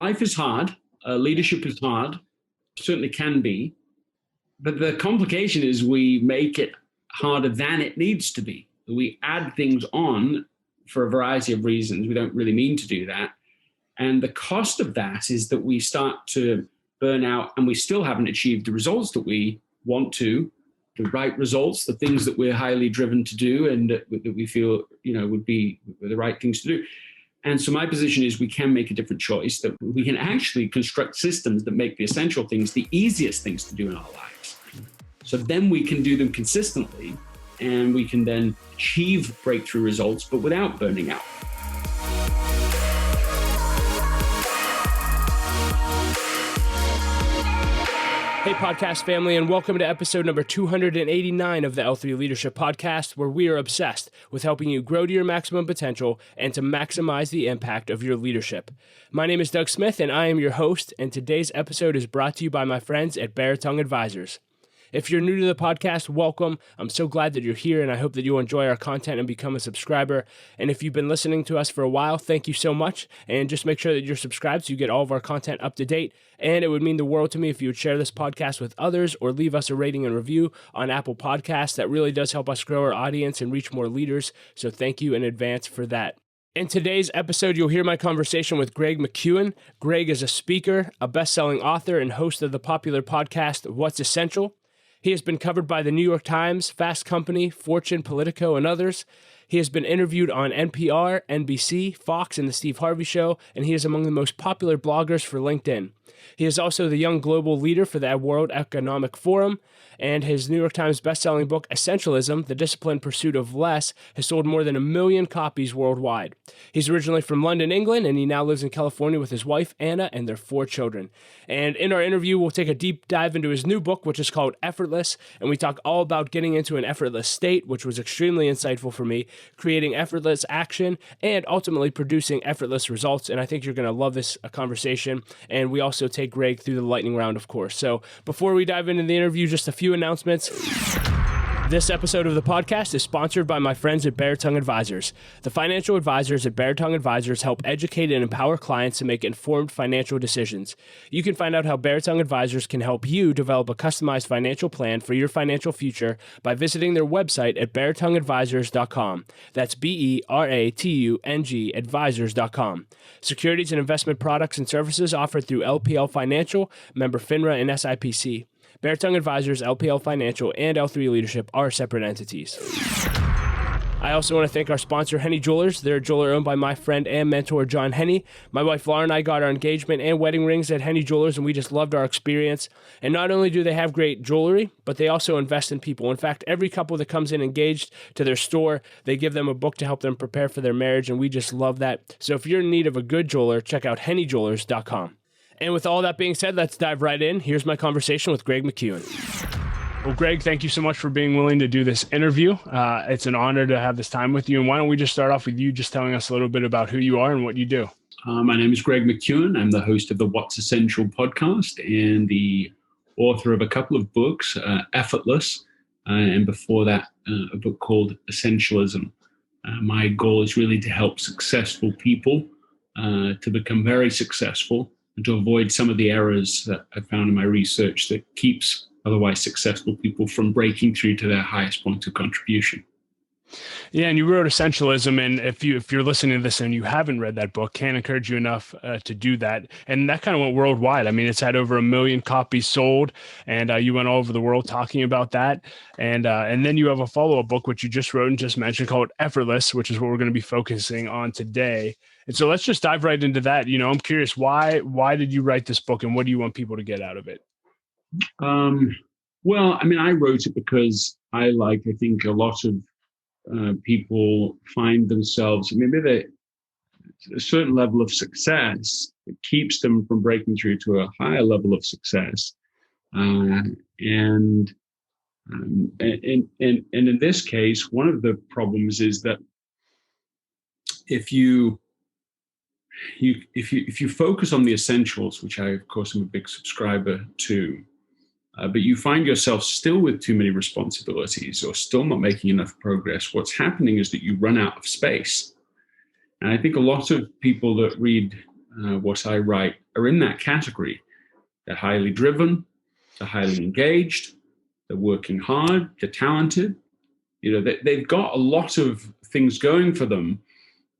life is hard. Leadership is hard. Certainly can be. But the complication is we make it harder than it needs to be. We add things on for a variety of reasons. We don't really mean to do that. And the cost of that is that we start to burn out and we still haven't achieved the results that we want to, the right results, the things that we're highly driven to do and that we feel, would be the right things to do. And so my position is we can make a different choice, that we can actually construct systems that make the essential things the easiest things to do in our lives. So then we can do them consistently and we can then achieve breakthrough results, but without burning out. Hey, podcast family, and welcome to episode number 289 of the L3 Leadership Podcast, where we are obsessed with helping you grow to your maximum potential and to maximize the impact of your leadership. My name is Doug Smith, and I am your host, and today's episode is brought to you by my friends at Burnout Advisors. If you're new to the podcast, welcome. I'm so glad that you're here, and I hope that you'll enjoy our content and become a subscriber. And if you've been listening to us for a while, thank you so much. And just make sure that you're subscribed so you get all of our content up to date. And it would mean the world to me if you would share this podcast with others or leave us a rating and review on Apple Podcasts. That really does help us grow our audience and reach more leaders. So thank you in advance for that. In today's episode, you'll hear my conversation with Greg McKeown. Greg is a speaker, a best-selling author, and host of the popular podcast, What's Essential? He has been covered by the New York Times, Fast Company, Fortune, Politico, and others. He has been interviewed on NPR, NBC, Fox, and The Steve Harvey Show, and he is among the most popular bloggers for LinkedIn. He is also the Young Global Leader for the World Economic Forum, and his New York Times bestselling book, Essentialism, The Disciplined Pursuit of Less, has sold more than 1 million copies worldwide. He's originally from London, England, and he now lives in California with his wife, Anna, and their 4 children. And in our interview, we'll take a deep dive into his new book, which is called Effortless, and we talk all about getting into an effortless state, which was extremely insightful for me, creating effortless action, and ultimately producing effortless results. And I think you're going to love this conversation. And we also take Greg through the lightning round, of course. So before we dive into the interview, just a few announcements. This episode of the podcast is sponsored by my friends at Burnout Advisors. The financial advisors at Burnout Advisors help educate and empower clients to make informed financial decisions. You can find out how Burnout Advisors can help you develop a customized financial plan for your financial future by visiting their website at baratongadvisors.com. That's BERATUNG advisors.com. Securities and investment products and services offered through LPL Financial, member FINRA and SIPC. Burnout Advisors, LPL Financial, and L3 Leadership are separate entities. I also want to thank our sponsor, Henny Jewelers. They're a jeweler owned by my friend and mentor, John Henny. My wife, Laura, and I got our engagement and wedding rings at Henny Jewelers, and we just loved our experience. And not only do they have great jewelry, but they also invest in people. In fact, every couple that comes in engaged to their store, they give them a book to help them prepare for their marriage, and we just love that. So if you're in need of a good jeweler, check out hennyjewelers.com. And with all that being said, let's dive right in. Here's my conversation with Greg McKeown. Well, Greg, thank you so much for being willing to do this interview. It's an honor to have this time with you. And why don't we just start off with you just telling us a little bit about who you are and what you do? My name is Greg McKeown. I'm the host of the What's Essential podcast and the author of a couple of books, Effortless, and before that, a book called Essentialism. My goal is really to help successful people to become very successful and to avoid some of the errors that I found in my research that keeps otherwise successful people from breaking through to their highest point of contribution. Yeah, and you wrote Essentialism, and if you're listening to this and you haven't read that book, can't encourage you enough to do that. And that kind of went worldwide. I mean, it's had over 1 million copies sold, and you went all over the world talking about that. And then you have a follow-up book, which you just wrote and just mentioned, called Effortless, which is what we're going to be focusing on today. And so let's just dive right into that. I'm curious, why did you write this book, and what do you want people to get out of it? Well, I mean, I wrote it because I think a lot of people find themselves, maybe a certain level of success that keeps them from breaking through to a higher level of success. And in this case, one of the problems is that if you focus on the essentials, which I, of course, am a big subscriber to, but you find yourself still with too many responsibilities or still not making enough progress, what's happening is that you run out of space. And I think a lot of people that read what I write are in that category. They're highly driven, they're highly engaged, they're working hard, they're talented. They've got a lot of things going for them,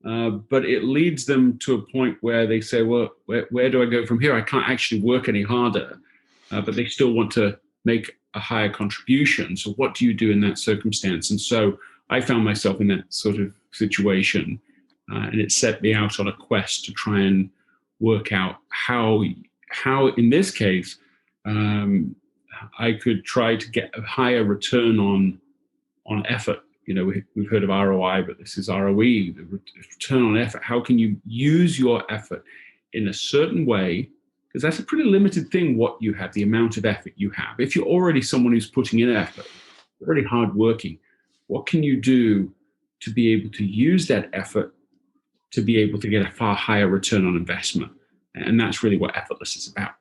but it leads them to a point where they say, well, where do I go from here? I can't actually work any harder, but they still want to make a higher contribution. So what do you do in that circumstance? And so I found myself in that sort of situation, and it set me out on a quest to try and work out how in this case, I could try to get a higher return on effort. We've heard of ROI, but this is ROE, the return on effort. How can you use your effort in a certain way? Because that's a pretty limited thing, what you have, the amount of effort you have. If you're already someone who's putting in effort, very hardworking, what can you do to be able to use that effort to be able to get a far higher return on investment? And that's really what Effortless is about.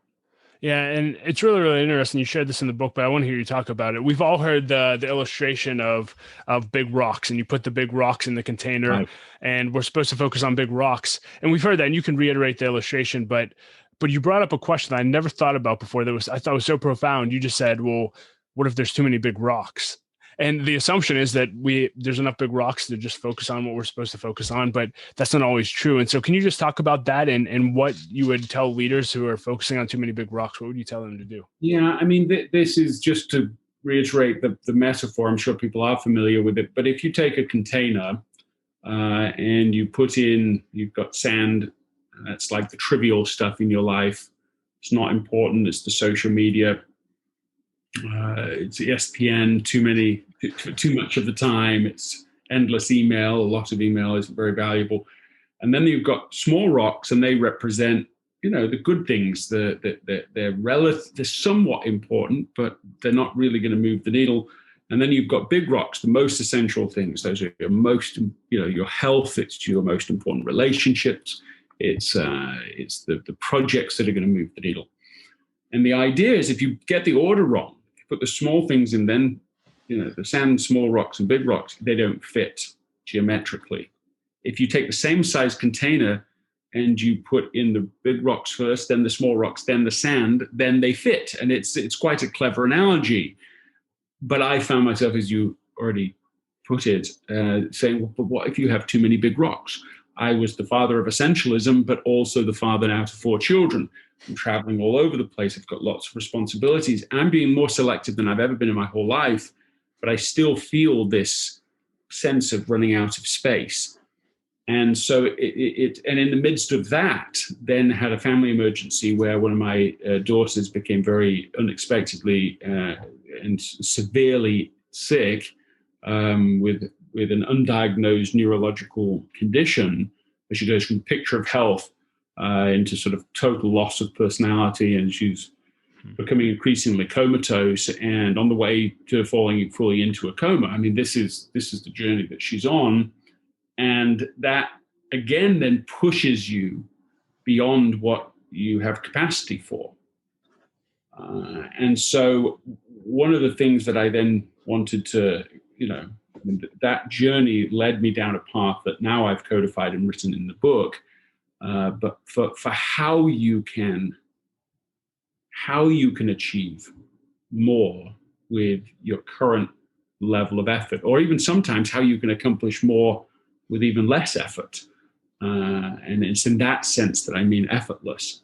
Yeah, and it's really, really interesting. You shared this in the book, but I want to hear you talk about it. We've all heard the illustration of big rocks, and you put the big rocks in the container, right, and we're supposed to focus on big rocks. And we've heard that, and you can reiterate the illustration, but you brought up a question that I never thought about before I thought was so profound. You just said, well, what if there's too many big rocks? And the assumption is that there's enough big rocks to just focus on what we're supposed to focus on, but that's not always true. And so can you just talk about that and what you would tell leaders who are focusing on too many big rocks? What would you tell them to do? Yeah, I mean, this is just to reiterate the metaphor. I'm sure people are familiar with it, but if you take a container and you you've got sand, that's like the trivial stuff in your life. It's not important. It's the social media. It's ESPN, too much of the time. It's endless email. A lot of email isn't very valuable. And then you've got small rocks, and they represent, the good things. They're somewhat important, but they're not really going to move the needle. And then you've got big rocks, the most essential things. Those are your health. It's your most important relationships. It's the projects that are going to move the needle. And the idea is, if you get the order wrong, put the small things in, then, the sand, small rocks and big rocks, they don't fit geometrically. If you take the same size container and you put in the big rocks first, then the small rocks, then the sand, then they fit. And it's quite a clever analogy. But I found myself, as you already put it, saying, well, but what if you have too many big rocks? I was the father of Essentialism, but also the father now to 4 children. I'm traveling all over the place. I've got lots of responsibilities. I'm being more selective than I've ever been in my whole life, but I still feel this sense of running out of space. And so and in the midst of that, then had a family emergency where one of my daughters became very unexpectedly and severely sick with an undiagnosed neurological condition. She goes from picture of health into sort of total loss of personality, and she's becoming increasingly comatose and on the way to falling fully into a coma. I mean, this is the journey that she's on, and that again then pushes you beyond what you have capacity for. And so one of the things that I then wanted to, that journey led me down a path that now I've codified and written in the book. But for how you can achieve more with your current level of effort, or even sometimes how you can accomplish more with even less effort. And it's in that sense that I mean effortless.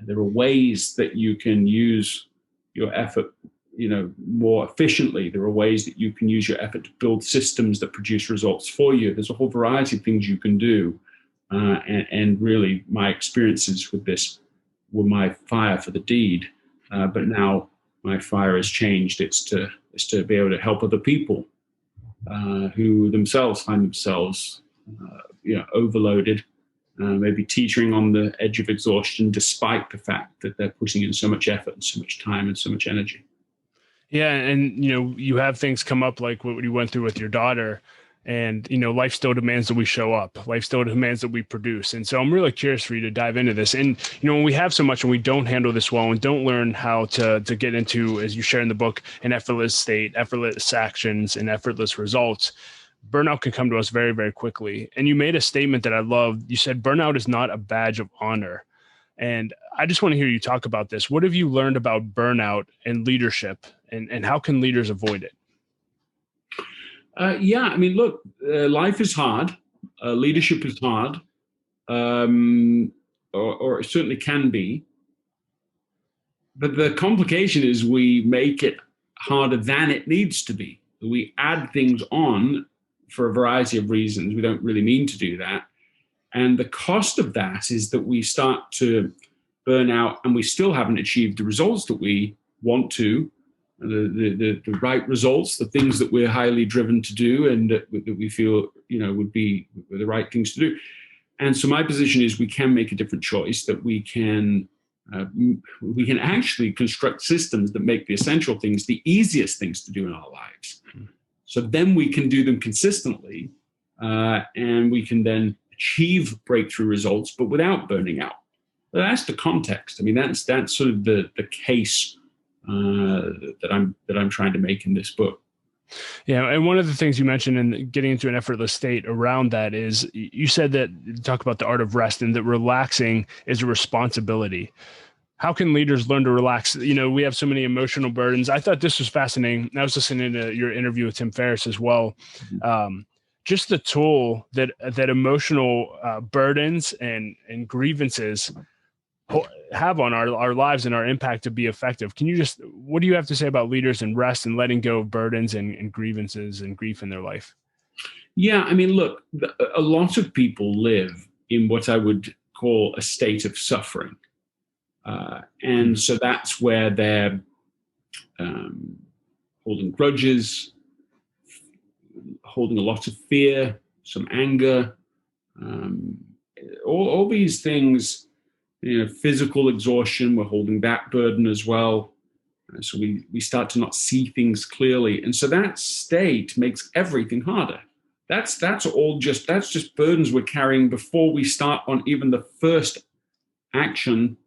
There are ways that you can use your effort, more efficiently. There are ways that you can use your effort to build systems that produce results for you. There's a whole variety of things you can do. And really, my experiences with this were my fire for the deed. But now my fire has changed. It's to be able to help other people who themselves find themselves, overloaded, maybe teetering on the edge of exhaustion, despite the fact that they're putting in so much effort and so much time and so much energy. Yeah, and you have things come up like what you went through with your daughter. And, life still demands that we show up. Life still demands that we produce. And so I'm really curious for you to dive into this. And, when we have so much and we don't handle this well and don't learn how to get into, as you share in the book, an effortless state, effortless actions, and effortless results, burnout can come to us very, very quickly. And you made a statement that I love. You said, burnout is not a badge of honor. And I just want to hear you talk about this. What have you learned about burnout and leadership, and how can leaders avoid it? Yeah, I mean, look, life is hard. Leadership is hard, or it certainly can be. But the complication is we make it harder than it needs to be. We add things on for a variety of reasons. We don't really mean to do that. And the cost of that is that we start to burn out and we still haven't achieved the results that we want to, the right results, the things that we're highly driven to do and that we feel, would be the right things to do. And so my position is we can make a different choice, that we can actually construct systems that make the essential things the easiest things to do in our lives. So then we can do them consistently, and we can then achieve breakthrough results, but without burning out. But that's the context. I mean, that's sort of the case that I'm trying to make in this book. Yeah, and one of the things you mentioned in getting into an effortless state around that is you said that talk about the art of rest and that relaxing is a responsibility. How can leaders learn to relax? We have so many emotional burdens. I thought this was fascinating. I was listening to your interview with Tim Ferriss as well. Just the tool that emotional burdens and grievances have on our lives and our impact to be effective. What do you have to say about leaders and rest and letting go of burdens and grievances and grief in their life? Yeah, I mean, look, a lot of people live in what I would call a state of suffering. And so that's where they're holding grudges, holding a lot of fear, some anger, all these things. Physical exhaustion, we're holding that burden as well. So we start to not see things clearly. And so that state makes everything harder. That's just burdens we're carrying before we start on even the first action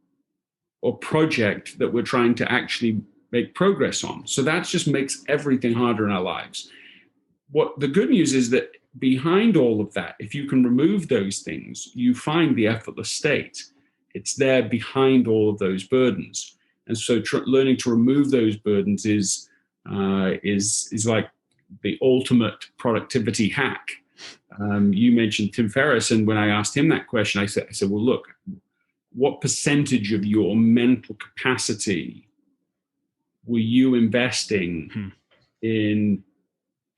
or project that we're trying to actually make progress on. So that just makes everything harder in our lives. What the good news is that behind all of that, if you can remove those things, you find the effortless state. It's there behind all of those burdens. And so learning to remove those burdens is like the ultimate productivity hack. You mentioned Tim Ferriss, and when I asked him that question, I said, well, look, what percentage of your mental capacity were you investing in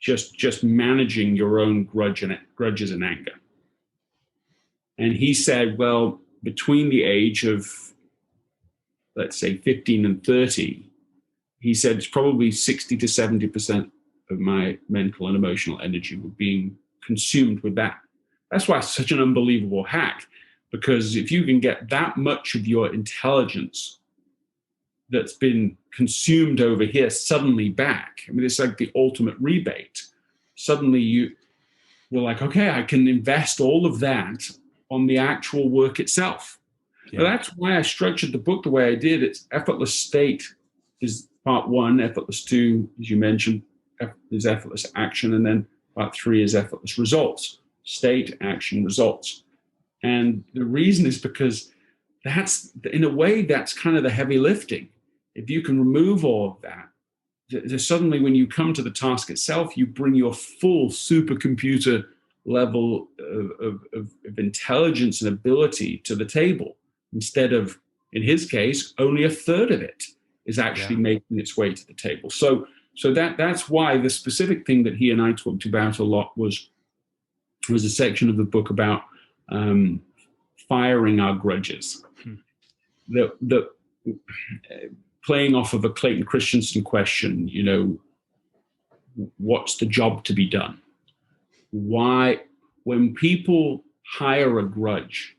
just managing your own grudges and anger? And he said, well, between the age of, let's say, 15 and 30, he said it's probably 60 to 70% of my mental and emotional energy were being consumed with that. That's why it's such an unbelievable hack, because if you can get that much of your intelligence that's been consumed over here suddenly back, I mean, it's like the ultimate rebate. Suddenly you're like, okay, I can invest all of that on the actual work itself. Yeah. But that's why I structured the book the way I did. It's Effortless State is part 1, Effortless 2, as you mentioned, is Effortless Action, and then part 3 is Effortless Results, State, Action, Results. And the reason is because that's, in a way, that's kind of the heavy lifting. If you can remove all of that, suddenly when you come to the task itself, you bring your full supercomputer level of intelligence and ability to the table, instead of, in his case, only a third of it is actually making its way to the table. So that's why the specific thing that he and I talked about a lot was a section of the book about firing our grudges. The playing off of a Clayton Christensen question, what's the job to be done? Why, when people hire a grudge,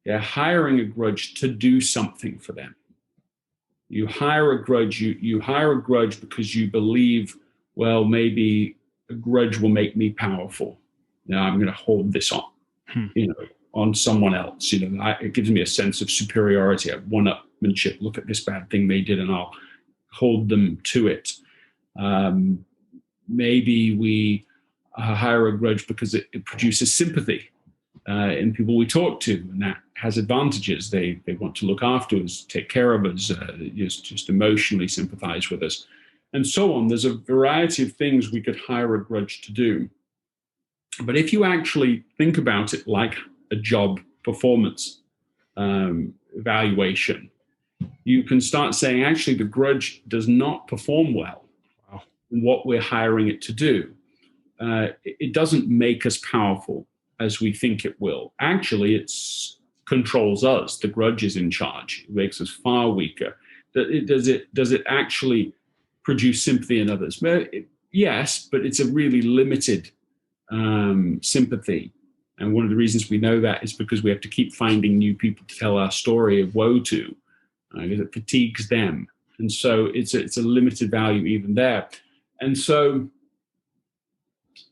they're hiring a grudge to do something for them. You hire a grudge, you hire a grudge because you believe, well, maybe a grudge will make me powerful. Now I'm going to hold this on, on someone else. It gives me a sense of superiority, of one-upmanship. Look at this bad thing they did, and I'll hold them to it. Maybe we hire a grudge because it produces sympathy. in people we talk to, and that has advantages. They want to look after us, take care of us, just emotionally sympathize with us, and so on. There's a variety of things we could hire a grudge to do. But if you actually think about it like a job performance evaluation, you can start saying, actually, the grudge does not perform well. Wow. In what we're hiring it to do. It doesn't make us powerful as we think it will. Actually, it controls us. The grudge is in charge. It makes us far weaker. Does it actually produce sympathy in others? Yes, but it's a really limited sympathy. And one of the reasons we know that is because we have to keep finding new people to tell our story of woe to, because it fatigues them. And so it's a limited value even there. And so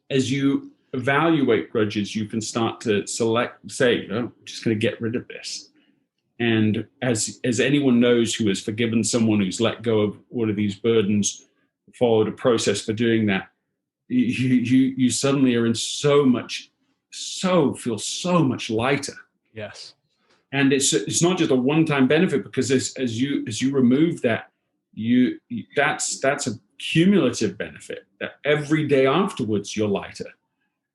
as you evaluate grudges, you can start to say, I'm just going to get rid of this. And as anyone knows who has forgiven someone who's let go of one of these burdens, followed a process for doing that, you suddenly are in feel so much lighter. Yes. And it's not just a one-time benefit, because as you remove that, that's a cumulative benefit, that every day afterwards you're lighter,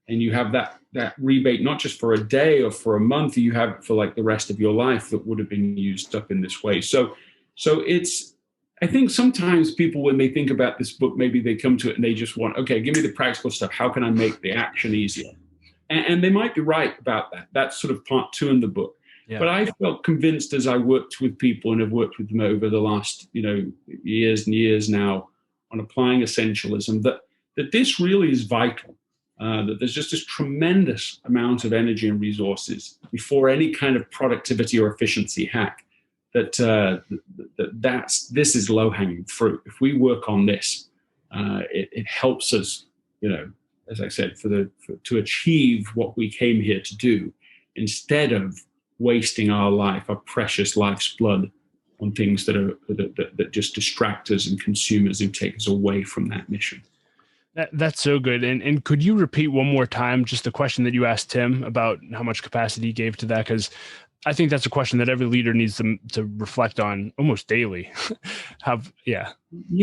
and you have that rebate not just for a day or for a month, you have it for like the rest of your life that would have been used up in this way. So it's, I think sometimes people, when they think about this book, maybe they come to it and they just want, okay, give me the practical stuff. How can I make the action easier? And they might be right about that. That's sort of part 2 in the book. Yeah. But I felt convinced as I worked with people, and have worked with them over the last years and years now on applying essentialism, that this really is vital. That there's just this tremendous amount of energy and resources before any kind of productivity or efficiency hack. This is low-hanging fruit. If we work on this, it helps us, as I said, to achieve what we came here to do, instead of wasting our precious life's blood on things that just distract us and consume us and take us away from that mission. That's so good. And could you repeat one more time just the question that you asked Tim about how much capacity he gave to that? Because I think that's a question that every leader needs to reflect on almost daily. Yeah,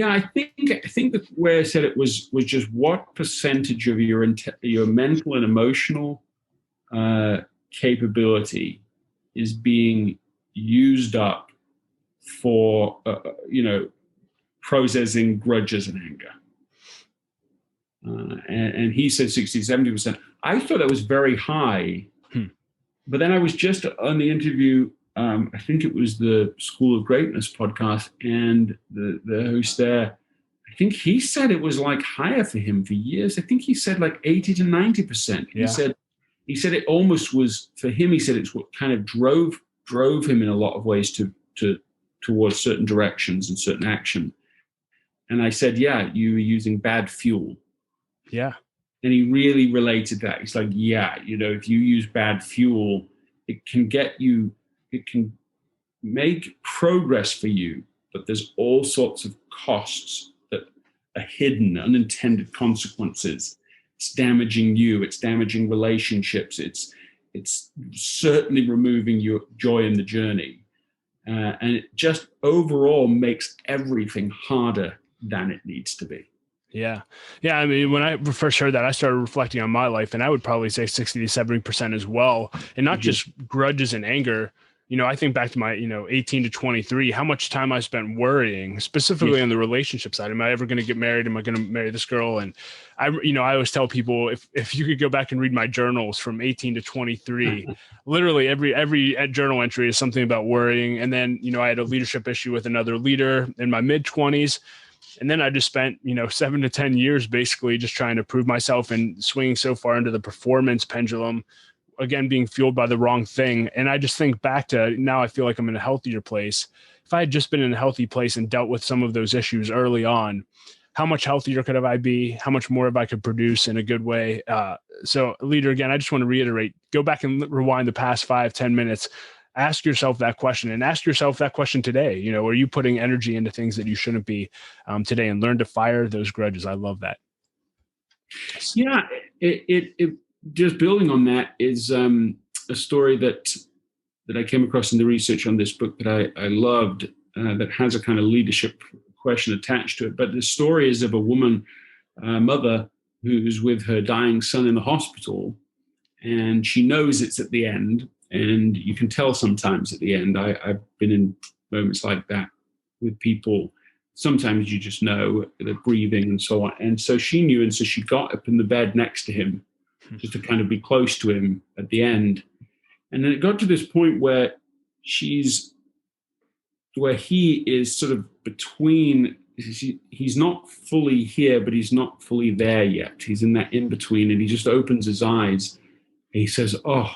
I think the way I said it was just what percentage of your mental and emotional capability is being used up for processing grudges and anger. And he said 60-70%. I thought that was very high. But then I was just on the interview, I think it was the School of Greatness podcast, and the host there, I think he said it was like higher for him for years. I think he said like 80 to 90%. Yeah. He said it almost was, for him, he said it's what kind of drove him in a lot of ways towards certain directions and certain action. And I said, yeah, you were using bad fuel. Yeah. And he really related that. He's like, yeah, if you use bad fuel, it can make progress for you, but there's all sorts of costs that are hidden, unintended consequences. It's damaging you. It's damaging relationships. It's certainly removing your joy in the journey. And it just overall makes everything harder than it needs to be. Yeah. I mean, when I first heard that, I started reflecting on my life, and I would probably say 60 to 70% as well. And not just grudges and anger. I think back to my, 18 to 23, how much time I spent worrying, specifically on the relationship side. Am I ever going to get married? Am I going to marry this girl? And I always tell people, if you could go back and read my journals from 18 to 23, literally every journal entry is something about worrying. And then, I had a leadership issue with another leader in my mid 20s. And then I just spent, 7 to 10 years basically just trying to prove myself and swinging so far into the performance pendulum, again, being fueled by the wrong thing. And I just think back to now, I feel like I'm in a healthier place. If I had just been in a healthy place and dealt with some of those issues early on, how much healthier could I be? How much more of I could produce in a good way? So leader, again, I just want to reiterate, go back and rewind the past 5-10 minutes. Ask yourself that question, and ask yourself that question today. Are you putting energy into things that you shouldn't be today, and learn to fire those grudges? I love that. Yeah. It just building on that is, a story that I came across in the research on this book that I loved, that has a kind of leadership question attached to it. But the story is of a woman, mother, who's with her dying son in the hospital, and she knows it's at the end. And you can tell sometimes at the end. I've been in moments like that with people. Sometimes you just know they're breathing and so on. And so she knew, and so she got up in the bed next to him just to kind of be close to him at the end. And then it got to this point where he is sort of between, he's not fully here, but he's not fully there yet. He's in that in-between, and he just opens his eyes and he says, "Oh,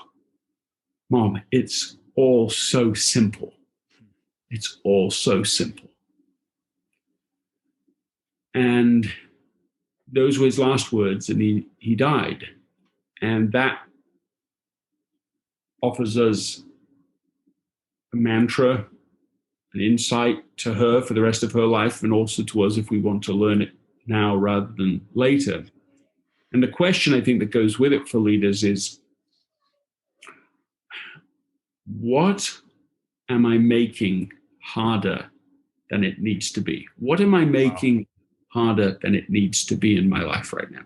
Mom, it's all so simple. It's all so simple." And those were his last words, and he died. And that offers us a mantra, an insight to her for the rest of her life, and also to us if we want to learn it now rather than later. And the question I think that goes with it for leaders is, what am I making harder than it needs to be? What am I making harder than it needs to be in my life right now?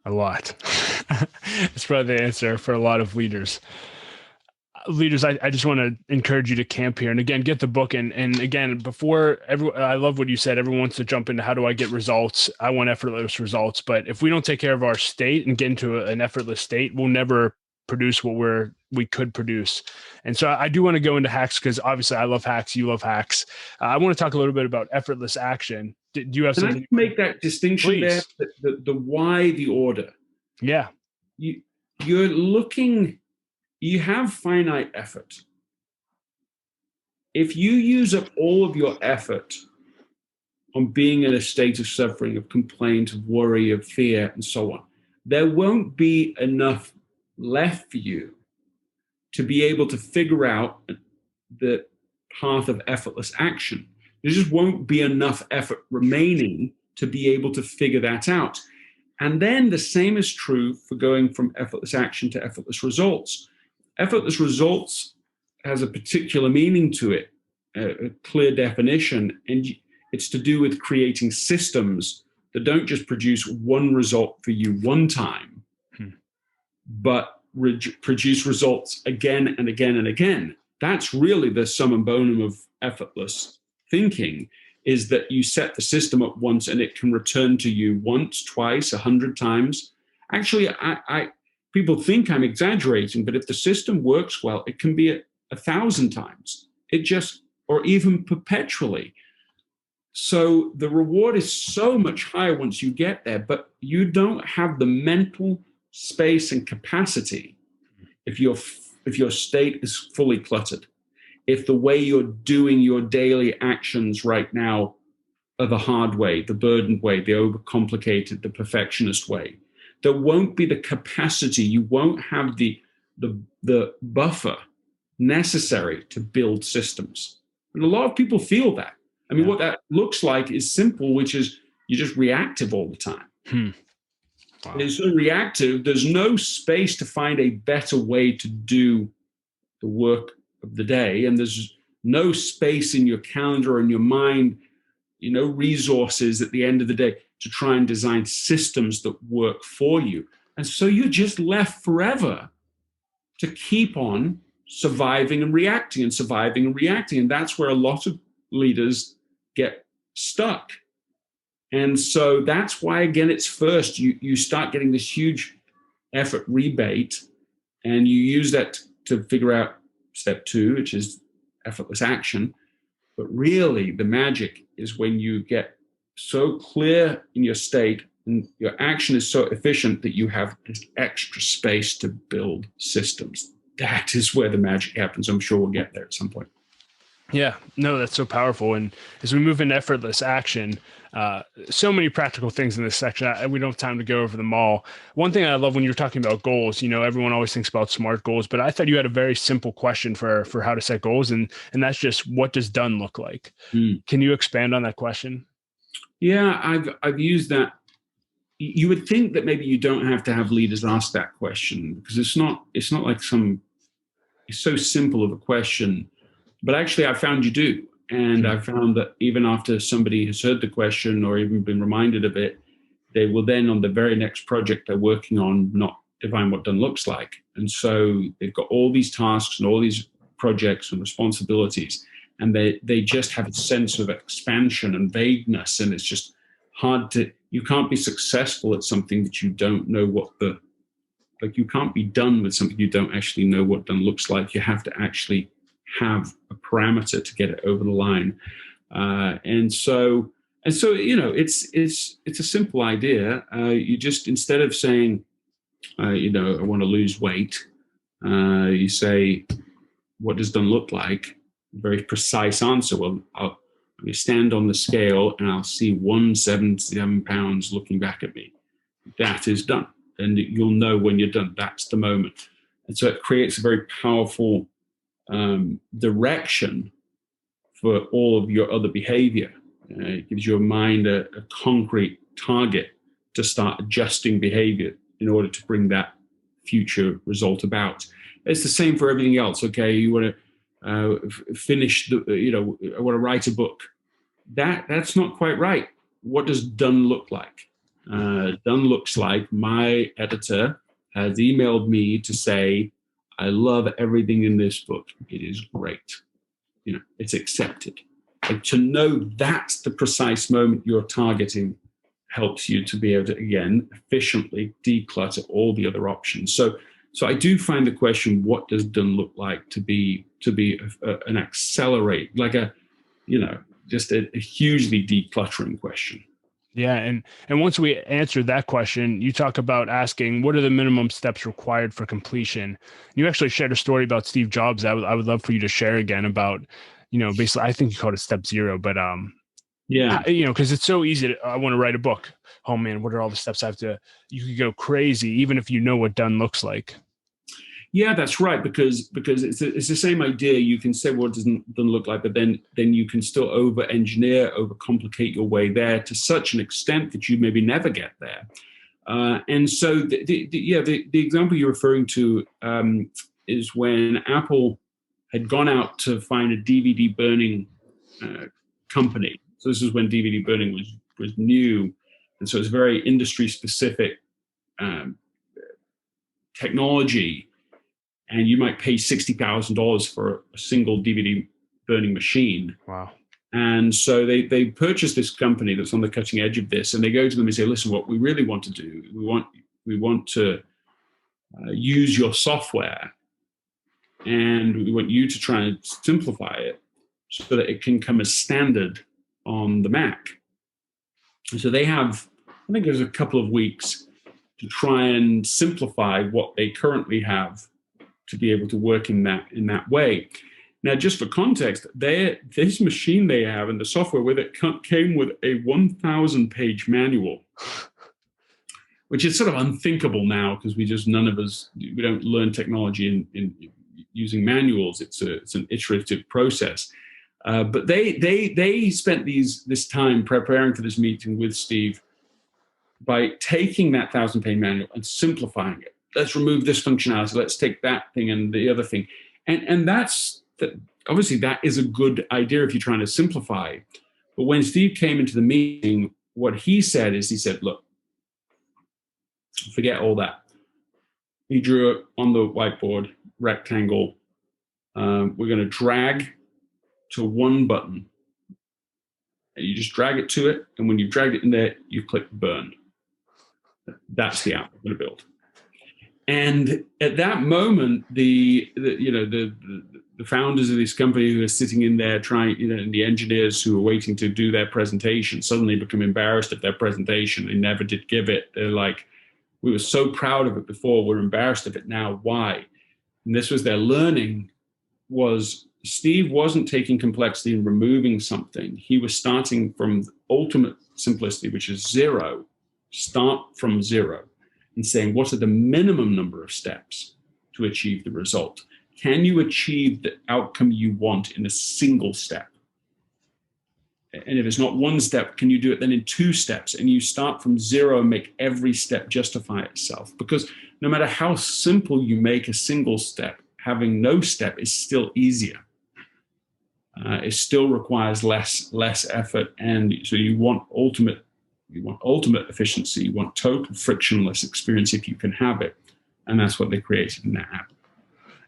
A lot. It's probably the answer for a lot of leaders. I just want to encourage you to camp here. And again, get the book. And again, I love what you said. Everyone wants to jump into how do I get results? I want effortless results. But if we don't take care of our state and get into an effortless state, we'll never produce what we could produce. And so I do want to go into hacks, because obviously I love hacks. You love hacks. I want to talk a little bit about effortless action. Do you have something? Can I make that distinction? Please. There? The why, the order. Yeah. You're looking, you have finite effort. If you use up all of your effort on being in a state of suffering, of complaint, of worry, of fear, and so on, there won't be enough left for you to be able to figure out the path of effortless action. There just won't be enough effort remaining to be able to figure that out. And then the same is true for going from effortless action to effortless results. Effortless results has a particular meaning to it, a clear definition, and it's to do with creating systems that don't just produce one result for you one time, but produce results again and again and again. That's really the sum and bonum of effortless thinking, is that you set the system up once and it can return to you once, twice, 100 times. Actually, people think I'm exaggerating, but if the system works well, it can be 1,000 times. Or even perpetually. So the reward is so much higher once you get there, but you don't have the mental space and capacity if your state is fully cluttered. If the way you're doing your daily actions right now are the hard way, the burdened way, the overcomplicated, the perfectionist way, there won't be the capacity. You won't have the buffer necessary to build systems. And a lot of people feel that. I mean, what that looks like is simple, which is you're just reactive all the time. Wow. It's so reactive, there's no space to find a better way to do the work of the day. And there's no space in your calendar or in your mind, resources at the end of the day to try and design systems that work for you. And so you're just left forever to keep on surviving and reacting and surviving and reacting. And that's where a lot of leaders get stuck. And so that's why, again, it's first, you start getting this huge effort rebate, and you use that to figure out step 2, which is effortless action. But really, the magic is when you get so clear in your state and your action is so efficient that you have this extra space to build systems. That is where the magic happens. I'm sure we'll get there at some point. Yeah, no, that's so powerful. And as we move into effortless action, so many practical things in this section. We don't have time to go over them all. One thing I love when you're talking about goals, everyone always thinks about SMART goals, but I thought you had a very simple question for how to set goals. And that's just, what does done look like? Can you expand on that question? Yeah, I've used that you would think that maybe you don't have to have leaders ask that question, because it's not like it's so simple of a question, but actually I found you do. And I found that even after somebody has heard the question or even been reminded of it, they will then, on the very next project they're working on, not define what done looks like. And so they've got all these tasks and all these projects and responsibilities, and they just have a sense of expansion and vagueness, and it's just hard to, you can't be successful at something that you don't know you can't be done with something you don't actually know what done looks like. You have to actually have a parameter to get it over the line. And so, it's a simple idea. You just, instead of saying, I want to lose weight, you say, what does done look like? Very precise answer. Well, let me stand on the scale and I'll see 177 pounds looking back at me. That is done. And you'll know when you're done. That's the moment. And so it creates a very powerful direction for all of your other behavior. It gives your mind a concrete target to start adjusting behavior in order to bring that future result about. It's the same for everything else. Okay, you want to finish I want to write a book. That's not quite right. What does done look like? Done looks like my editor has emailed me to say, I love everything in this book. It is great. It's accepted. And to know that's the precise moment you're targeting helps you to be able to, again, efficiently declutter all the other options. So I do find the question, what does done look like, to be an accelerate, like just a hugely decluttering question. Yeah. And once we answer that question, you talk about asking, what are the minimum steps required for completion? You actually shared a story about Steve Jobs. I would love for you to share again about, basically, I think you called it step 0, but yeah, because it's so easy I want to write a book. Oh man, what are all the steps I have to, you could go crazy, even if you know what done looks like. Yeah, that's right, because it's the same idea. You can say what doesn't look like, but then you can still over-engineer, overcomplicate your way there to such an extent that you maybe never get there. And so, the example you're referring to is when Apple had gone out to find a DVD burning company. So this is when DVD burning was new, and so it's very industry-specific technology. And you might pay $60,000 for a single DVD burning machine. Wow. And so they purchased this company that's on the cutting edge of this, and they go to them and say, listen, what we really want to do, we want to use your software, and we want you to try and simplify it so that it can come as standard on the Mac. And so they have, I think there's a couple of weeks to try and simplify what they currently have to be able to work in that way. Now, just for context, this machine they have and the software with it came with a 1,000-page manual, which is sort of unthinkable now, because we don't learn technology in using manuals. It's an iterative process. But they spent this time preparing for this meeting with Steve by taking that 1,000-page manual and simplifying it. Let's remove this functionality. Let's take that thing and the other thing. And obviously that is a good idea if you're trying to simplify. But when Steve came into the meeting, what he said, look, forget all that. He drew it on the whiteboard, rectangle. We're going to drag to one button. And you just drag it to it. And when you've dragged it in there, you click burn. That's the app we're going to build. And at that moment, the founders of this company who are sitting in there and the engineers who are waiting to do their presentation suddenly become embarrassed of their presentation. They never did give it. They're like, we were so proud of it before, we're embarrassed of it now. Why? And this was their learning, was Steve wasn't taking complexity and removing something. He was starting from ultimate simplicity, which is 0. Start from 0. And saying, what are the minimum number of steps to achieve the result? Can you achieve the outcome you want in a single step? And if it's not one step, can you do it then in 2 steps? And you start from zero and make every step justify itself. Because no matter how simple you make a single step, having no step is still easier. It still requires less effort. And so you want ultimate efficiency. You want total frictionless experience if you can have it. And that's what they created in that app.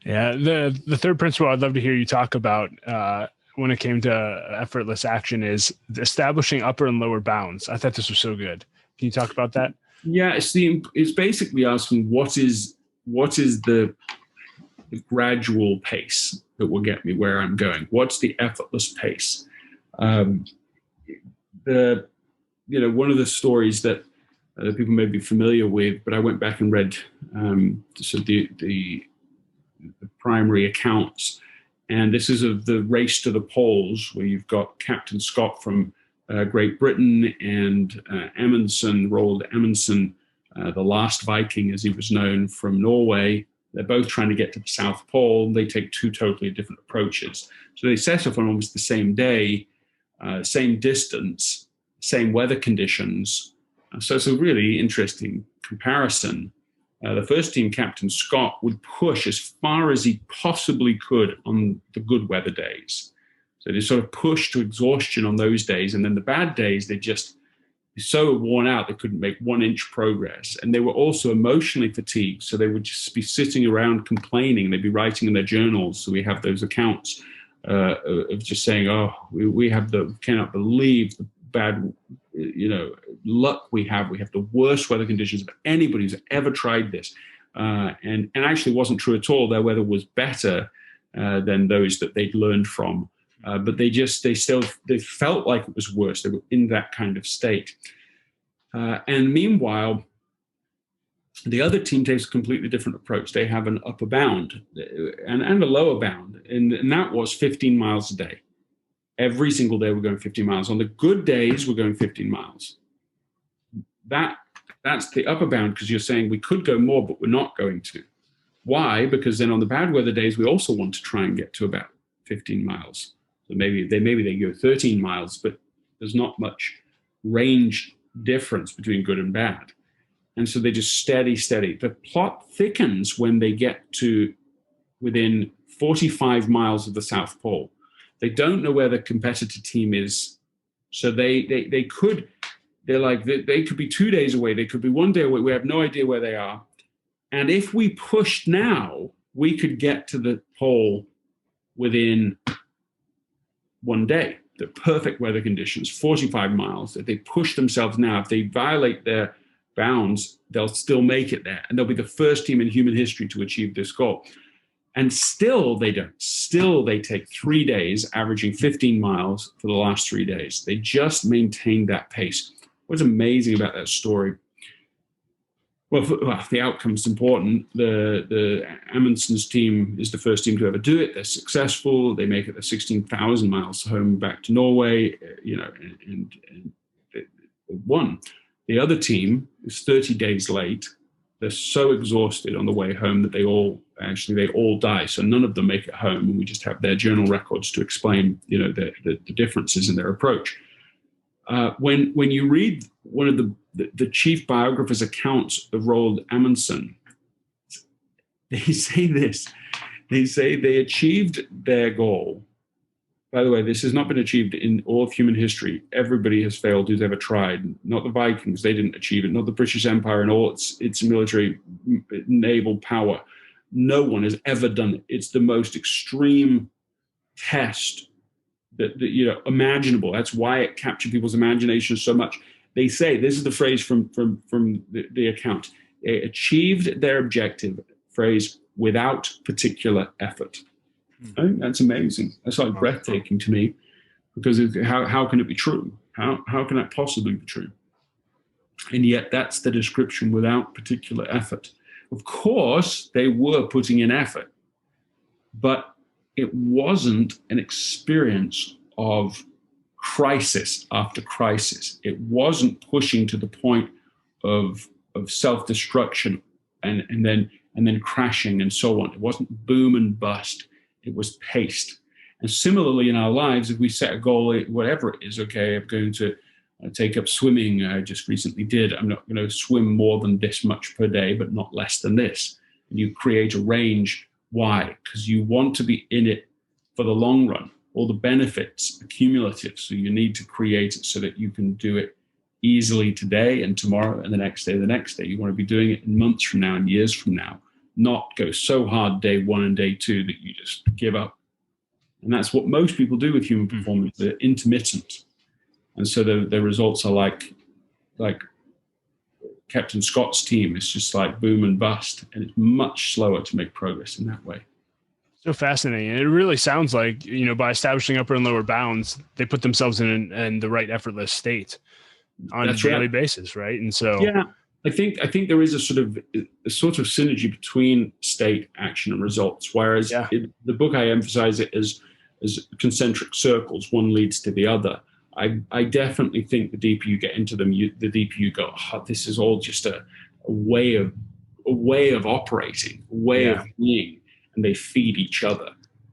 Yeah. The third principle I'd love to hear you talk about when it came to effortless action is establishing upper and lower bounds. I thought this was so good. Can you talk about that? Yeah, it's basically asking what is the gradual pace that will get me where I'm going. What's the effortless pace? One of the stories that people may be familiar with, but I went back and read the primary accounts. And this is of the race to the poles, where you've got Captain Scott from Great Britain and Roald Amundsen, the last Viking, as he was known, from Norway. They're both trying to get to the South Pole. They take 2 totally different approaches. So they set off on almost the same day, same distance, same weather conditions. So it's a really interesting comparison. The first team, Captain Scott, would push as far as he possibly could on the good weather days. So they sort of pushed to exhaustion on those days. And then the bad days, they just were so worn out, they couldn't make 1 inch progress. And they were also emotionally fatigued. So they would just be sitting around complaining. They'd be writing in their journals. So we have those accounts of just saying, oh, we cannot believe the bad luck we have. We have the worst weather conditions of anybody who's ever tried this. And actually wasn't true at all. Their weather was better than those that they'd learned from. But they felt like it was worse. They were in that kind of state. And meanwhile, the other team takes a completely different approach. They have an upper bound and a lower bound. And that was 15 miles a day. Every single day we're going 15 miles. On the good days, we're going 15 miles. That's the upper bound, because you're saying we could go more, but we're not going to. Why? Because then on the bad weather days, we also want to try and get to about 15 miles. So maybe they go 13 miles, but there's not much range difference between good and bad. And so they just steady. The plot thickens when they get to within 45 miles of the South Pole. They don't know where the competitor team is. So they could be 2 days away. They could be 1 day away. We have no idea where they are. And if we pushed now, we could get to the pole within 1 day. The perfect weather conditions, 45 miles. If they push themselves now, if they violate their bounds, they'll still make it there. And they'll be the first team in human history to achieve this goal. And still they don't. Still they take 3 days, averaging 15 miles for the last 3 days. They just maintain that pace. What's amazing about that story? Well, the outcome's important. The Amundsen's team is the first team to ever do it. They're successful. They make it the 16,000 miles home back to Norway, and they won. The other team is 30 days late. They're so exhausted on the way home that they all die. So none of them make it home, and we just have their journal records to explain, the differences in their approach. When you read one of the chief biographer's accounts of Roald Amundsen, they say this. They say they achieved their goal. By the way, this has not been achieved in all of human history. Everybody has failed who's ever tried. Not the Vikings, they didn't achieve it. Not the British Empire and all its military naval power. No one has ever done it. It's the most extreme test that imaginable. That's why it captured people's imagination so much. They say, this is the phrase from the account, they achieved their objective, phrase, without particular effort. I think that's amazing. That's like breathtaking to me, because how can it be true? How can that possibly be true? And yet that's the description, without particular effort. Of course, they were putting in effort, but it wasn't an experience of crisis after crisis. It wasn't pushing to the point of self-destruction and then crashing and so on. It wasn't boom and bust. It was paced. And similarly in our lives, if we set a goal, whatever it is, okay, I'm going to take up swimming. I just recently did. I'm not going to swim more than this much per day, but not less than this. And you create a range. Why? Because you want to be in it for the long run. All the benefits are cumulative. So you need to create it so that you can do it easily today and tomorrow and the next day. You want to be doing it in months from now and years from now, not go so hard day one and day two that you just give up. And that's what most people do with human performance. They're intermittent. And so the results are like Captain Scott's team. It's just like boom and bust. And it's much slower to make progress in that way. So fascinating. And it really sounds like, by establishing upper and lower bounds, they put themselves in the right effortless state on a daily basis, right? And so yeah, I think there is a sort of synergy between state, action, and results. Whereas in the book, I emphasize it as concentric circles. One leads to the other. I definitely think the deeper you get into them, the deeper you go, oh, this is all just a way of operating, a way of being, and they feed each other.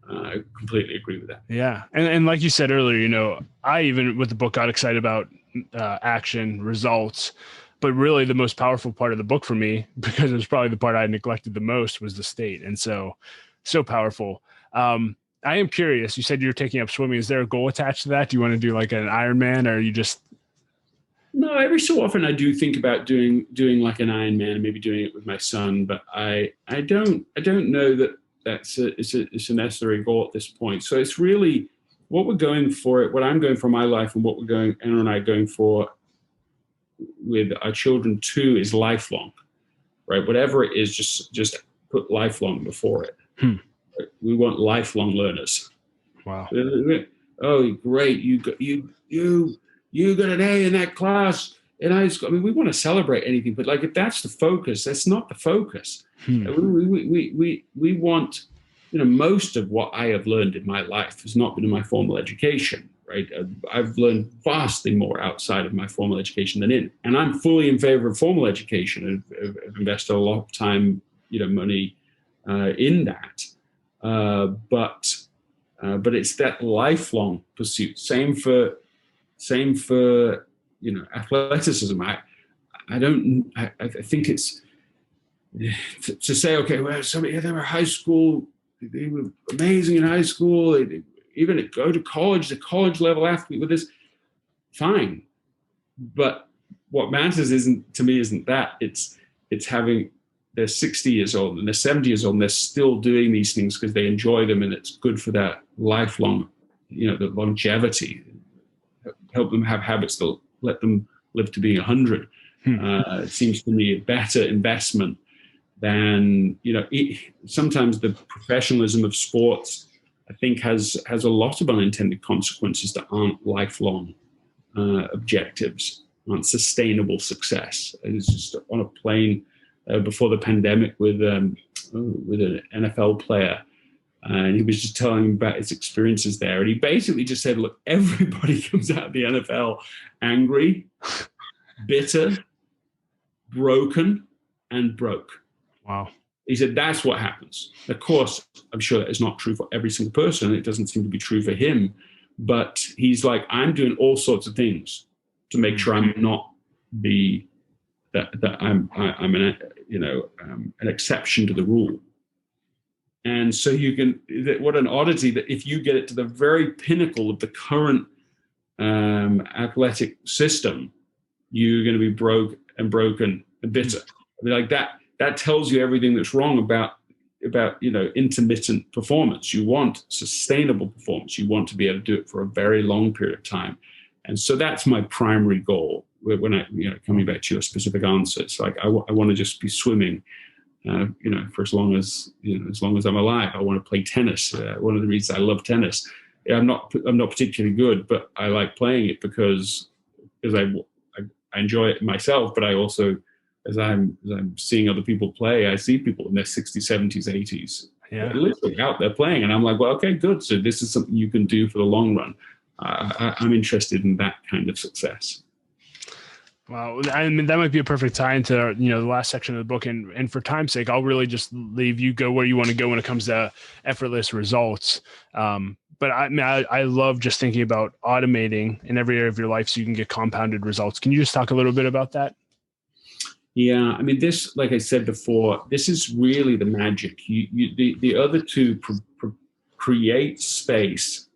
I completely agree with that. Yeah. And like you said earlier, I even with the book got excited about action, results, but really the most powerful part of the book for me, because it was probably the part I neglected the most, was the state. And so powerful. I am curious, you said you're taking up swimming. Is there a goal attached to that? Do you want to do like an Ironman, or are you just? No, every so often I do think about doing like an Ironman, maybe doing it with my son, but I don't know that it's a necessary goal at this point. So it's really what we're going for, what I'm going for in my life, and what Anna and I are going for with our children too, is lifelong, right? Whatever it is, just put lifelong before it. We want lifelong learners. Wow. Oh, great! You got an A in that class in high school. I mean, we want to celebrate anything, but like if that's the focus, that's not the focus. We want, most of what I have learned in my life has not been in my formal education, right? I've learned vastly more outside of my formal education than in, and I'm fully in favor of formal education. I've invested a lot of time, money in that. But it's that lifelong pursuit. Same for athleticism. I think it's to say, okay, well, they were high school, they were amazing in high school. Even go to college, the college level athlete with this, fine. But what matters isn't that. It's having. They're 60 years old and they're 70 years old and they're still doing these things because they enjoy them, and it's good for their lifelong, the longevity. Help them have habits that let them live to being 100. It seems to me a better investment than, sometimes the professionalism of sports, I think, has a lot of unintended consequences that aren't lifelong objectives, aren't sustainable success. It's just on a plane before the pandemic with an NFL player, and he was just telling me about his experiences there. And he basically just said, look, everybody comes out of the NFL angry, bitter, broken, and broke. Wow. He said, that's what happens. Of course, I'm sure that is not true for every single person. It doesn't seem to be true for him. But he's like, I'm doing all sorts of things to make sure I'm not that I'm an exception to the rule. And so what an oddity that if you get it to the very pinnacle of the current athletic system, you're going to be broke and broken and bitter. I mean, like that tells you everything that's wrong about intermittent performance. You want sustainable performance. You want to be able to do it for a very long period of time. And so that's my primary goal. When I, coming back to your specific answer, it's like I want to just be swimming, for as long as I'm alive. I want to play tennis. One of the reasons I love tennis, I'm not particularly good, but I like playing it because I enjoy it myself. But I also, as I'm seeing other people play, I see people in their 60s, 70s, 80s, literally out there playing, and I'm like, well, okay, good. So this is something you can do for the long run. I'm interested in that kind of success. Wow. I mean, that might be a perfect tie into, the last section of the book. And for time's sake, I'll really just leave you go where you want to go when it comes to effortless results. but I love just thinking about automating in every area of your life so you can get compounded results. Can you just talk a little bit about that? Yeah, I mean, this, like I said before, this is really the magic. The other two create space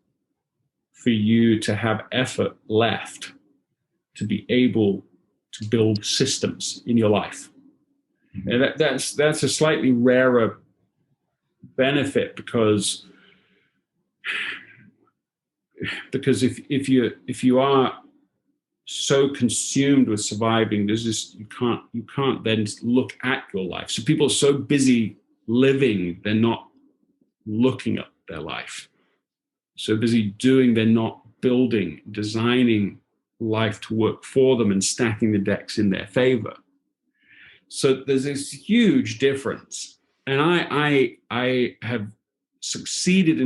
for you to have effort left to be able to build systems in your life. And that's a slightly rarer benefit because if you are so consumed with surviving, there's just you can't then look at your life. So people are so busy living, they're not looking at their life. So busy doing, they're not building, designing life to work for them and stacking the decks in their favor. So there's this huge difference. And I have succeeded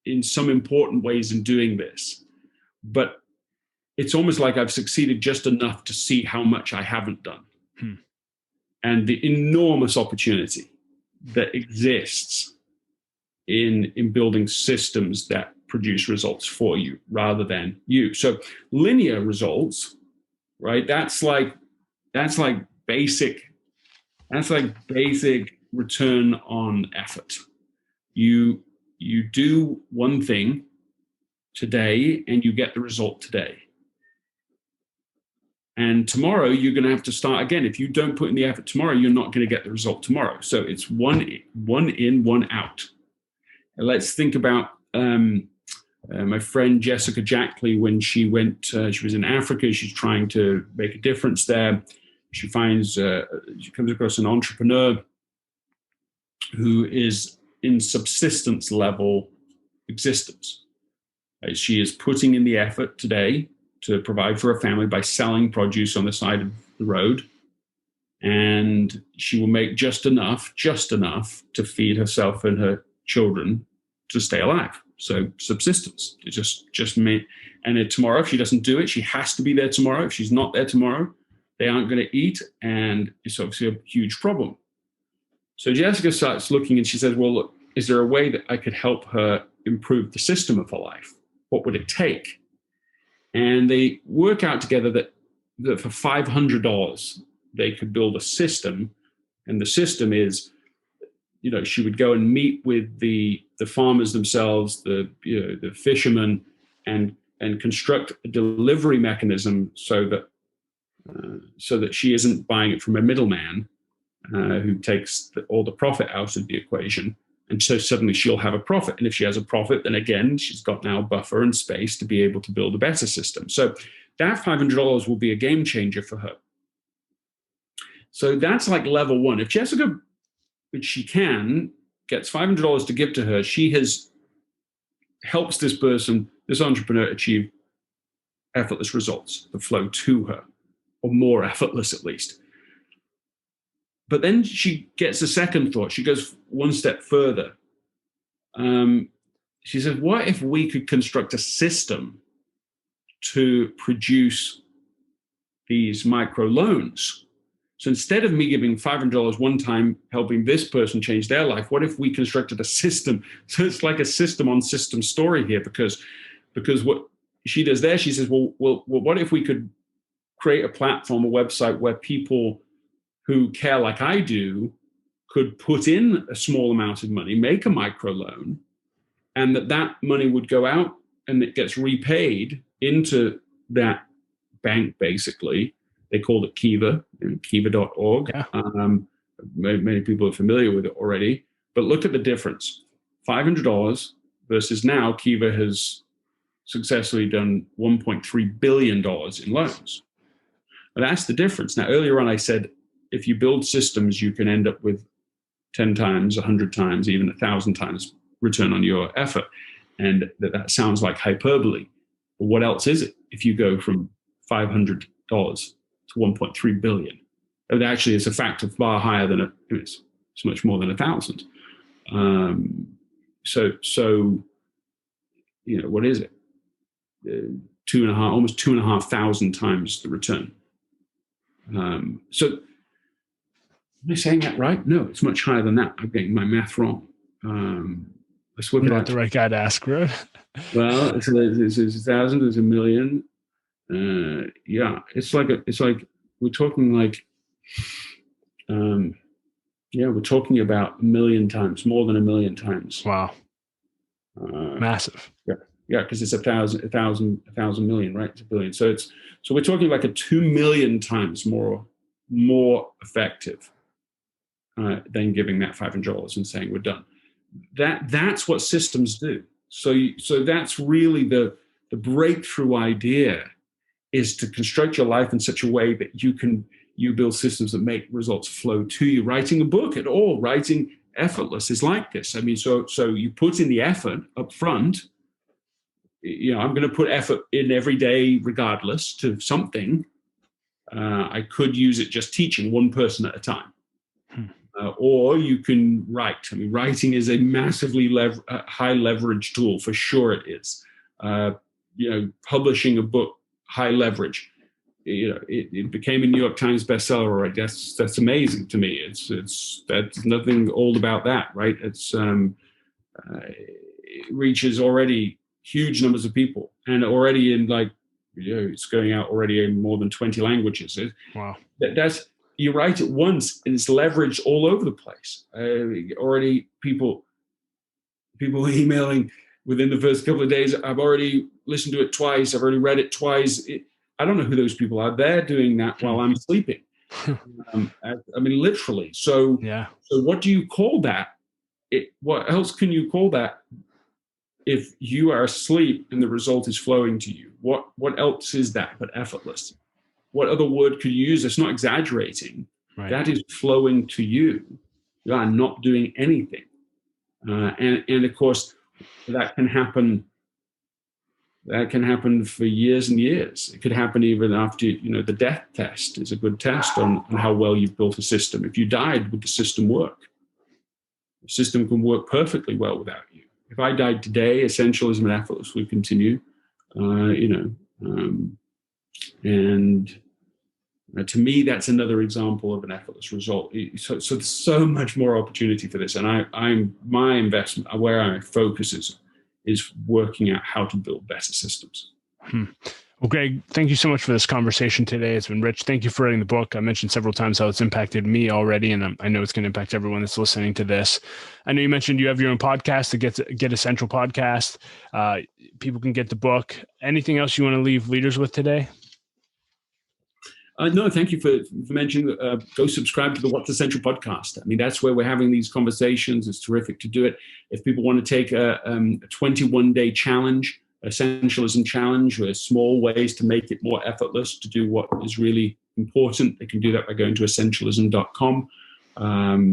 in some important ways in doing this, but it's almost like I've succeeded just enough to see how much I haven't done. And the enormous opportunity that exists in building systems that produce results for you rather than you. So linear results, right? That's like basic return on effort. You do one thing today and you get the result today. And tomorrow you're going to have to start again. If you don't put in the effort tomorrow, you're not going to get the result tomorrow. So it's one in, one out. And let's think about my friend Jessica Jackley when she went. She was in Africa. She's trying to make a difference there. She comes across an entrepreneur who is in subsistence level existence. She is putting in the effort today to provide for her family by selling produce on the side of the road. And she will make just enough to feed herself and her children to stay alive. So subsistence, it just me. And then tomorrow, if she doesn't do it, she has to be there tomorrow. If she's not there tomorrow, they aren't going to eat. And it's obviously a huge problem. So Jessica starts looking and she says, well, look, is there a way that I could help her improve the system of her life? What would it take? And they work out together that for $500, they could build a system. And the system is, she would go and meet with the farmers themselves, the fishermen, and construct a delivery mechanism so that she isn't buying it from a middleman who takes all the profit out of the equation. And so suddenly she'll have a profit. And if she has a profit, then again, she's got now buffer and space to be able to build a better system. So that $500 will be a game changer for her. So that's like level one. If Jessica, which she can, gets $500 to give to her, she helps this entrepreneur achieve effortless results that flow to her, or more effortless at least. But then she gets a second thought. She goes one step further. She says, what if we could construct a system to produce these micro loans? So instead of me giving $500 one time, helping this person change their life, what if we constructed a system? So it's like a system on system story here, because what she does there, she says, well, what if we could create a platform, a website where people who care like I do could put in a small amount of money, make a microloan, and that money would go out and it gets repaid into that bank, basically. They called it Kiva, kiva.org. Yeah. Many people are familiar with it already. But look at the difference. $500 versus now Kiva has successfully done $1.3 billion in loans. And that's the difference. Now, earlier on, I said, if you build systems, you can end up with 10 times, 100 times, even 1,000 times return on your effort. And that sounds like hyperbole. But what else is it if you go from $500 to 1.3 billion? It actually is a factor far higher than it's much more than 1,000. So what is it? Almost 2,500 times the return. So am I saying that right? No, it's much higher than that. I'm getting my math wrong. Let's work I'm it not out. the right guy to ask, bro. Well, it's 1,000. There's a million. Yeah, it's like we're talking like, we're talking about a million times, more than a million times. Wow. Massive. Yeah, because it's a thousand million, right? It's a billion. So we're talking like a 2 million times more effective than giving that $500 and saying we're done. That's what systems do. So that's really the breakthrough idea, is to construct your life in such a way that you build systems that make results flow to you. Writing a book at all, writing Effortless is like this. I mean, so you put in the effort up front. I'm going to put effort in every day regardless to something. I could use it just teaching one person at a time. Or you can write. I mean, writing is a massively high leverage tool, for sure it is. Publishing a book, high leverage. It became a New York Times bestseller, right? That's amazing to me. It's that's nothing old about that, right? It reaches already huge numbers of people, and already in it's going out already in more than 20 languages. Wow. That's, you write it once and it's leveraged all over the place. Already people emailing within the first couple of days. I've already listened to it twice. I've already read it twice. I don't know who those people are. They're doing that while I'm sleeping. I mean, literally. So, yeah. So what do you call that? What else can you call that if you are asleep and the result is flowing to you? What else is that but effortless? What other word could you use? It's not exaggerating. Right. That is flowing to you. You are not doing anything. And of course, that can happen. That can happen for years and years. It could happen even after, the death test is a good test on how well you've built a system. If you died, would the system work? The system can work perfectly well without you. If I died today, Essentialism and Effortless would continue, and to me, that's another example of an effortless result. So there's so much more opportunity for this. And my investment, where I focus is working out how to build better systems. Well, Greg, thank you so much for this conversation today. It's been rich. Thank you for writing the book. I mentioned several times how it's impacted me already, and I know it's going to impact everyone that's listening to this. I know you mentioned you have your own podcast, the Get Essential podcast. People can get the book. Anything else you want to leave leaders with today? No, thank you for mentioning. Go subscribe to the What's Essential podcast. I mean, that's where we're having these conversations. It's terrific to do it. If people want to take a 21-day challenge, Essentialism challenge, or small ways to make it more effortless to do what is really important, they can do that by going to essentialism.com.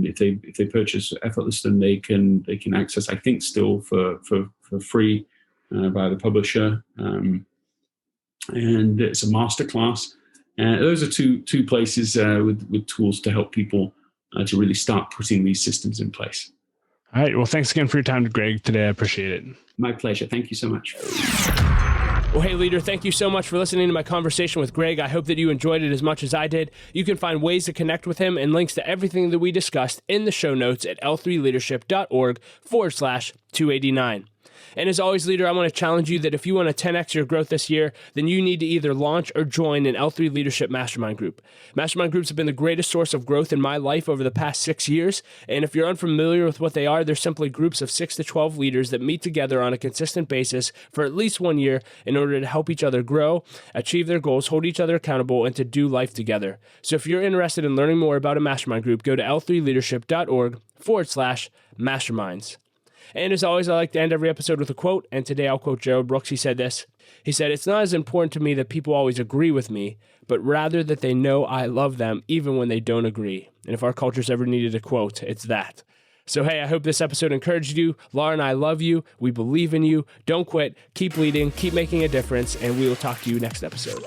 If they purchase Effortless, then they can access, I think, still for free by the publisher, and it's a masterclass. And those are two places with tools to help people to really start putting these systems in place. All right. Well, thanks again for your time, Greg, today. I appreciate it. My pleasure. Thank you so much. Well, hey, leader, thank you so much for listening to my conversation with Greg. I hope that you enjoyed it as much as I did. You can find ways to connect with him and links to everything that we discussed in the show notes at l3leadership.org/289. And as always, leader, I want to challenge you that if you want to 10x your growth this year, then you need to either launch or join an L3 Leadership Mastermind Group. Mastermind groups have been the greatest source of growth in my life over the past 6 years. And if you're unfamiliar with what they are, they're simply groups of 6 to 12 leaders that meet together on a consistent basis for at least 1 year in order to help each other grow, achieve their goals, hold each other accountable, and to do life together. So if you're interested in learning more about a mastermind group, go to l3leadership.org/masterminds. And as always, I like to end every episode with a quote, and today I'll quote Gerald Brooks. He said this. He said, "It's not as important to me that people always agree with me, but rather that they know I love them even when they don't agree." And if our culture's ever needed a quote, it's that. So hey, I hope this episode encouraged you. Laura and I love you. We believe in you. Don't quit. Keep leading. Keep making a difference. And we will talk to you next episode.